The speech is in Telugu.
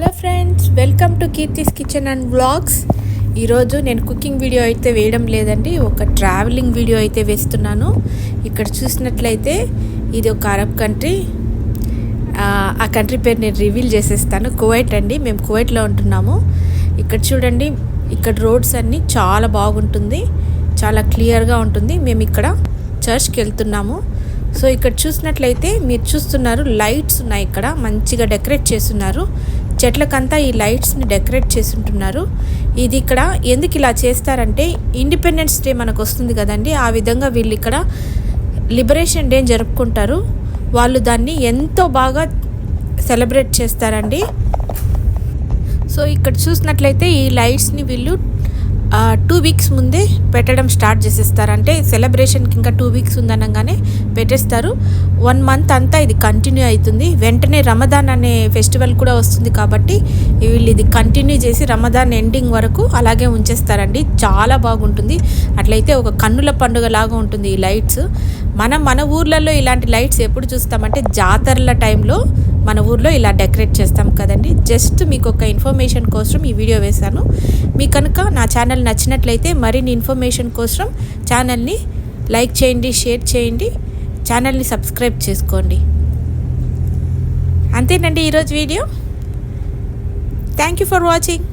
Hello friends, welcome to Keerthi's kitchen and vlogs. ఈరోజు నేను కుకింగ్ వీడియో అయితే వేయడం లేదండి, ఒక ట్రావెలింగ్ వీడియో అయితే వేస్తున్నాను. ఇక్కడ చూసినట్లయితే ఇది ఒక అరబ్ కంట్రీ. ఆ కంట్రీ పేరు నేను రివీల్ చేసేస్తాను. కువైట్ అండి, మేము కువైట్లో ఉంటున్నాము. ఇక్కడ చూడండి, ఇక్కడ రోడ్స్ అన్నీ చాలా బాగుంటుంది, చాలా క్లియర్గా ఉంటుంది. మేము ఇక్కడ చర్చ్కి వెళ్తున్నాము. సో ఇక్కడ చూసినట్లయితే మీరు చూస్తున్నారు, లైట్స్ ఉన్నాయి. ఇక్కడ మంచిగా డెకరేట్ చేస్తున్నారు. చెట్లకంతా ఈ లైట్స్ని డెకరేట్ చేస్తుంటున్నారు. ఇది ఇక్కడ ఎందుకు ఇలా చేస్తారంటే, ఇండిపెండెన్స్ డే మనకు వస్తుంది కదండి, ఆ విధంగా వీళ్ళు ఇక్కడ లిబరేషన్ డే జరుపుకుంటారు. వాళ్ళు దాన్ని ఎంతో బాగా సెలబ్రేట్ చేస్తారండి. సో ఇక్కడ చూసినట్లయితే ఈ లైట్స్ని వీళ్ళు 2 వీక్స్ ముందే పెట్టడం స్టార్ట్ చేసేస్తారు. అంటే సెలబ్రేషన్కి ఇంకా 2 వీక్స్ ఉందనగానే పెట్టేస్తారు. 1 మంత్ అంతా ఇది కంటిన్యూ అవుతుంది. వెంటనే రమదాన్ అనే ఫెస్టివల్ కూడా వస్తుంది కాబట్టి వీళ్ళు ఇది కంటిన్యూ చేసి రమదాన్ ఎండింగ్ వరకు అలాగే ఉంచేస్తారండి. చాలా బాగుంటుంది. అట్లయితే ఒక కన్నుల పండుగ లాగా ఉంటుంది ఈ లైట్స్. మన ఊర్లలో ఇలాంటి లైట్స్ ఎప్పుడు చూస్తామంటే జాతరల టైంలో మన ఊర్లో ఇలా డెకరేట్ చేస్తాం కదండి. జస్ట్ మీకు ఒక ఇన్ఫర్మేషన్ కోసం ఈ వీడియో వేశాను. మీకు కనుక నా ఛానల్ నచ్చినట్లయితే మరిన్ని ఇన్ఫర్మేషన్ కోసం ఛానల్ని లైక్ చేయండి, షేర్ చేయండి, ఛానల్ని సబ్స్క్రైబ్ చేసుకోండి. అంతేనండి ఈరోజు video. Thank you for watching.